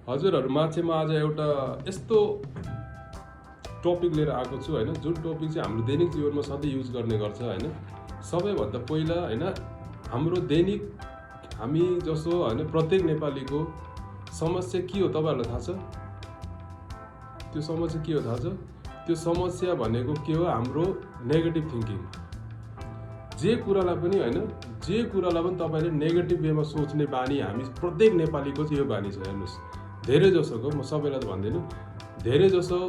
हजुरहरूमा चाहिँ म आज एउटा यस्तो टपिक लिएर आएको छु हैन, जुन टपिक चाहिँ हाम्रो दैनिक जीवनमा सधैँ युज गर्ने गर्छ हैन। सबैभन्दा पहिला हैन, हाम्रो दैनिक हामी जसो हैन प्रत्येक नेपालीको समस्या के हो तपाईहरुलाई थाहा छ? त्यो समस्या के हो थाहा छ? त्यो समस्या भनेको के हो? हाम्रो नेगेटिभ थिंकिङ। जे कुरालाई पनि हैन, जे कुरालाई पनि तपाईले नेगेटिभ वेमा सोच्ने बानी हामी प्रत्येक नेपालीको चाहिँ यो बानी छ। हेर्नुस्, धेरै जसोको, म सबैलाई त भन्दिनँ, धेरै जसो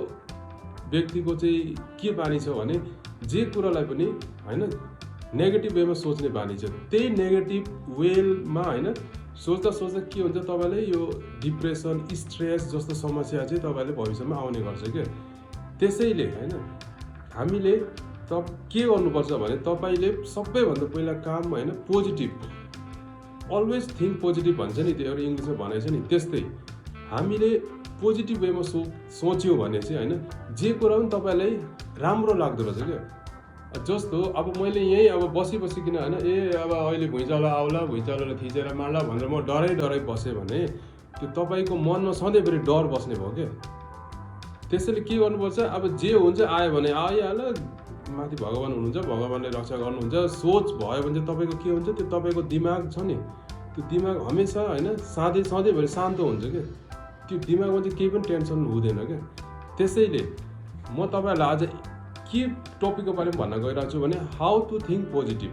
व्यक्तिको चाहिँ के बानी छ भने जे कुरालाई पनि हैन नेगेटिभ वेमा सोच्ने बानी छ। त्यही नेगेटिभ वेमा हैन सोच्दा सोच्दा के हुन्छ, तपाईलाई यो डिप्रेसन, स्ट्रेस जस्तो समस्या चाहिँ तपाईले भविष्यमा आउने गर्छ के। त्यसैले हैन हामीले के गर्नुपर्छ भने तपाईले सबैभन्दा पहिला काम हैन पोजिटिभ, अलवेज थिंक पोजिटिभ भन्छ नि, त्यो एउटा इङ्ग्लिसमा भनाइ छ नि, त्यस्तै हामीले पोजिटिभ वेमा सोच्यौँ भने चाहिँ हैन जे कुरा पनि तपाईलाई राम्रो लाग्दो रहेछ क्या। जस्तो अब मैले यही अब बसिबसिकन हैन अब अहिले भुइँचालो आउला, भुइँचालोले थिचेर मार्ला भनेर म डराइ बसेँ भने त्यो तपाईको मनमा सधैँभरि डर बस्ने भयो क्या। त्यसैले के गर्नुपर्छ, अब जे हुन्छ आयो भने आइहाल, माथि भगवान हुनुहुन्छ, भगवानले रक्षा गर्नुहुन्छ, सोच भयो भने चाहिँ तपाईको के हुन्छ, त्यो तपाईको दिमाग छ नि, त्यो दिमाग हमेसा हैन सधैँभरि शान्त हुन्छ क्या। त्यो दिमागमा चाहिँ केही पनि टेन्सन हुँदैन क्या। त्यसैले म तपाईहरुलाई आज के टपिकको बारेमा भन्न गइरहेको छु भने how to think positive.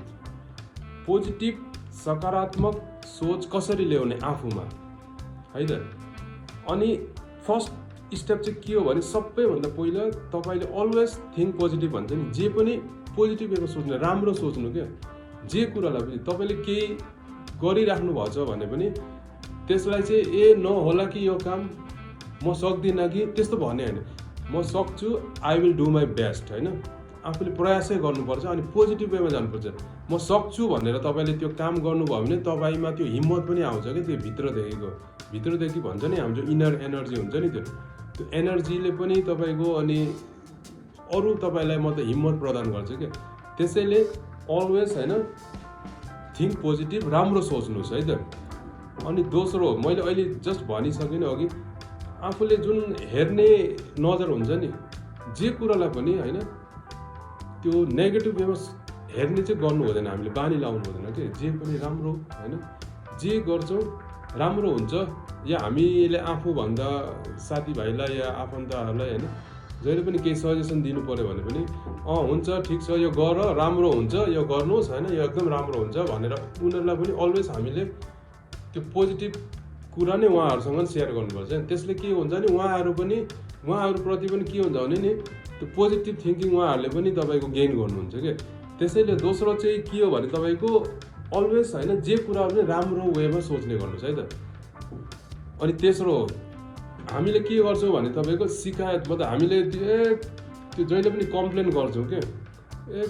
Positive सकारात्मक सोच कसरी ल्याउने आफूमा है त। अनि फर्स्ट स्टेप चाहिँ के हो भने सबैभन्दा पहिला तपाईले अलवेज थिंक पोजिटिभ भन्छ नि, जे पनि पोजिटिभ वेमा सोच्नु, राम्रो सोच्नु क्या। जे कुरालाई पनि तपाईले केही गरिराख्नु भएको छ भने पनि त्यसलाई चाहिँ नहोला कि यो काम म सक्दिनँ कि त्यस्तो भन्ने हैन, म सक्छु, I will do my best हैन। आफूले प्रयासै गर्नुपर्छ अनि पोजिटिभ वेमा जानुपर्छ। म सक्छु भनेर तपाईले त्यो काम गर्नुभयो भने तपाईमा त्यो हिम्मत पनि आउँछ कि, त्यो भित्रदेखि भन्छ नि, हाम्रो इनर एनर्जी हुन्छ नि, त्यो एनर्जीले पनि तपाईको अनि अरु तपाईलाई मतलब हिम्मत प्रदान गर्छ के। त्यसैले अलवेज हैन थिंक पोजिटिभ, राम्रो सोच्नुस् है त। अनि दोस्रो, मैले अहिले जस्ट भनिसकेँ नि अघि, आफूले जुन हेर्ने नजर हुन्छ नि, जे कुरालाई पनि हैन त्यो नेगेटिभ वेमा हेर्ने चाहिँ गर्नु हुँदैन, हामीले बानी लाउनु हुँदैन के। जे पनि राम्रो हैन, जे गर्छौँ राम्रो हुन्छ। या हामीले आफूभन्दा साथीभाइलाई या आफन्तहरूलाई हैन जहिले पनि केही सजेसन दिनु पर्यो भने पनि हुन्छ, ठिक छ, यो गर, राम्रो हुन्छ, यो गर्नुहोस् हैन, यो एकदम राम्रो हुन्छ भनेर उनीहरूलाई पनि अलवेज हामीले त्यो पोजिटिभ कुरा नै उहाँहरूसँग सेयर गर्नुपर्छ। त्यसले के हुन्छ नि, उहाँहरूप्रति पनि के हुन्छ भने नि त्यो पोजिटिभ थिङ्किङ उहाँहरूले पनि तपाईँको गेन गर्नुहुन्छ क्या। त्यसैले दोस्रो चाहिँ के हो भने तपाईँको अलवेज हैन जे कुरा पनि राम्रो वेमा सोच्ने गर्नुहोस् है त। अनि तेस्रो, हामीले के गर्छौँ भने तपाईँको शिकायत, मतलब हामीले त्यो जहिले पनि कम्प्लेन गर्छौँ क्या।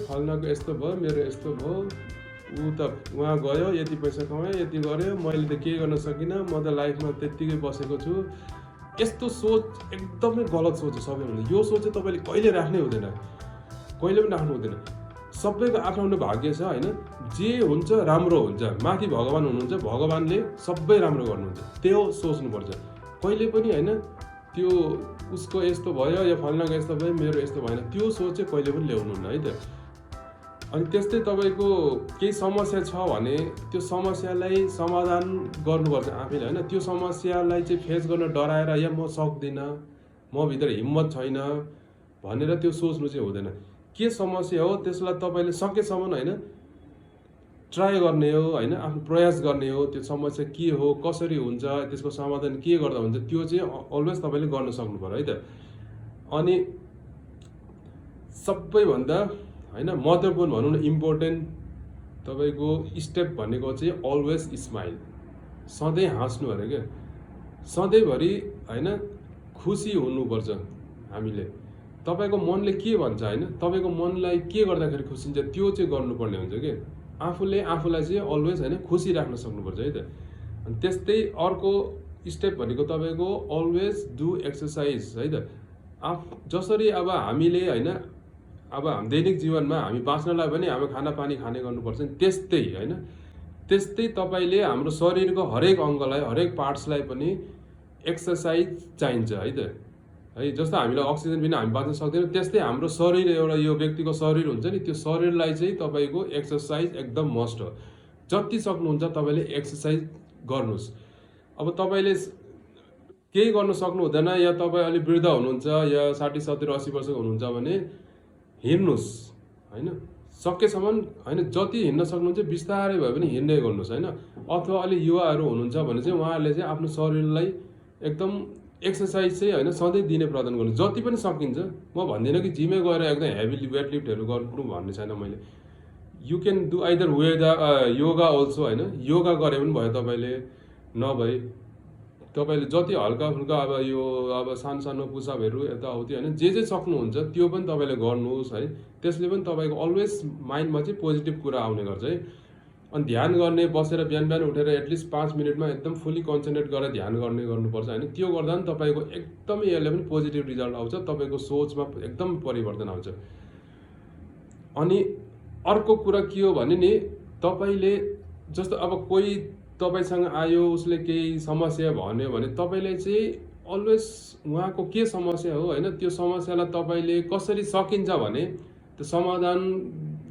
फल्नाको यस्तो भयो, मेरो यस्तो भयो, ऊ त उहाँ गयो, यति पैसा कमायो, यति गर्यो, मैले त केही गर्न सकिनँ, म त लाइफमा त्यत्तिकै बसेको छु। यस्तो सोच एकदमै गलत सोच हो सबैभन्दा। यो सोच चाहिँ तपाईँले कहिले राख्नै हुँदैन, कहिले पनि राख्नु हुँदैन। सबैको आफ्नो आफ्नो भाग्य छ हैन, जे हुन्छ राम्रो हुन्छ, माथि भगवान हुनुहुन्छ, भगवानले सबै राम्रो गर्नुहुन्छ, त्यो सोच्नुपर्छ। कहिले पनि हैन त्यो उसको यस्तो भयो या फल्नाको यस्तो भयो, मेरो यस्तो भएन, त्यो सोच चाहिँ कहिले पनि ल्याउनु हुन्न है त। अनि त्यस्तै तपाईको केही समस्या छ भने त्यो समस्यालाई समाधान गर्नुपर्छ आफैले हैन। त्यो समस्यालाई चाहिँ फेस गर्न डराएर या म सक्दिनँ, म भित्र हिम्मत छैन भनेर त्यो सोच्नु चाहिँ हुँदैन। के समस्या हो त्यसलाई तपाईले सकेसम्म हैन ट्राई गर्ने हो हैन, आफ्नो प्रयास गर्ने हो। त्यो समस्या के हो, कसरी हुन्छ, त्यसको समाधान के गर्दा हुन्छ, त्यो चाहिँ अलवेज तपाईले गर्न सक्नु पर्यो है त। अनि सबैभन्दा हैन महत्त्वपूर्ण भनौँ न, इम्पोर्टेन्ट तपाईको स्टेप भनेको चाहिँ अलवेज स्माइल, सधैँ हाँस्नु अरे क्या। सधैँभरि हैन खुसी हुनुपर्छ हामीले। तपाईको मनले के भन्छ हैन, तपाईको मनलाई के गर्दाखेरि खुसिन्छ त्यो चाहिँ गर्नुपर्ने हुन्छ के। आफूले आफूलाई चाहिँ अलवेज हैन खुसी राख्न सक्नुपर्छ है त। अनि त्यस्तै अर्को स्टेप भनेको तपाईको अलवेज डु एक्सरसाइज है त। जसरी अब हामीले हैन अब हाम्रो दैनिक जीवनमा हामी बाँच्नलाई पनि हामी खाना पानी खाने गर्नुपर्छ नि, त्यस्तै हैन त्यस्तै तपाईले हाम्रो शरीरको हरेक अंगलाई हरेक पार्ट्सलाई पनि एक्सर्साइज चाहिन्छ है त है। जस्तो हामीलाई अक्सिजन बिना हामी बाँच्न सक्दैनौँ, त्यस्तै हाम्रो शरीर एउटा यो व्यक्तिको शरीर हुन्छ नि, त्यो शरीरलाई चाहिँ तपाईँको एक्सर्साइज एकदम मस्ट हो। जति सक्नुहुन्छ तपाईँले एक्सर्साइज गर्नुहोस्। अब तपाईँले केही गर्न सक्नु हुँदैन या तपाईँ अलि वृद्ध हुनुहुन्छ या 60, 70, 80 वर्षको हुनुहुन्छ भने हिँड्नुहोस् होइन, सकेसम्म होइन, जति हिँड्न सक्नुहुन्छ बिस्तारै भए पनि हिँड्दै गर्नुहोस् होइन। अथवा अलि युवाहरू हुनुहुन्छ भने चाहिँ उहाँहरूले चाहिँ आफ्नो शरीरलाई एकदम एक्सर्साइज चाहिँ होइन सधैँ दिने प्रदान गर्नु जति पनि सकिन्छ। म भन्दिनँ कि जिमै गएर एकदम हेभी वेट लिफ्टहरू गर्नु भन्ने छैन मैले। You can do either yoga also होइन, योगा गरे पनि भयो तपाईँले, नभए तपाईँले जति हल्का फुल्का अब यो अब सानो सानो पुसअपहरू यताउति होइन जे सक्नुहुन्छ त्यो पनि तपाईँले गर्नुहोस् है। त्यसले पनि तपाईँको अलवेज माइन्डमा चाहिँ पोजिटिभ कुरा आउने गर्छ है। अनि ध्यान गर्ने, बसेर बिहान बिहान उठेर एटलिस्ट 5 मिनटमा एकदम फुल्ली कन्सन्ट्रेट गरेर ध्यान गर्नुपर्छ होइन। त्यो गर्दा पनि तपाईँको एकदमै यसले पनि पोजिटिभ रिजल्ट आउँछ, तपाईँको सोचमा एकदम परिवर्तन आउँछ। अनि अर्को कुरा के हो भने नि, तपाईँले जस्तो अब कोही तपाईँसँग आयो, उसले केही समस्या भन्यो भने तपाईँले चाहिँ अलवेज उहाँको के समस्या हो होइन, त्यो समस्यालाई तपाईँले कसरी सकिन्छ भने त्यो समाधान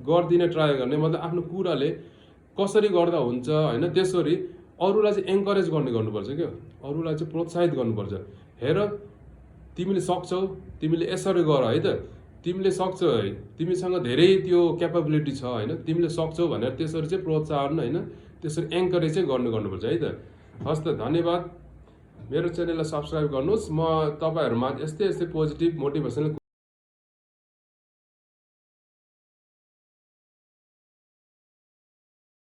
गरिदिने ट्राई गर्ने, मतलब आफ्नो कुराले कसरी गर्दा हुन्छ होइन। त्यसरी अरूलाई चाहिँ एन्करेज गर्नुपर्छ क्या, अरूलाई चाहिँ प्रोत्साहित गर्नुपर्छ। हेर तिमीले सक्छौ, तिमीले यसरी गर है त, तिमीले सक्छौ है, तिमीसँग धेरै त्यो क्यापेबिलिटी छ होइन, तिमीले सक्छौ भनेर त्यसरी चाहिँ प्रोत्साहन होइन, त्यसरी एन्करेज चाहिँ गर्नुपर्छ है त। हस् त, धन्यवाद। मेरो च्यानललाई सब्सक्राइब गर्नुहोस्। म तपाईँहरूमा यस्तै पोजिटिभ मोटिभेसनल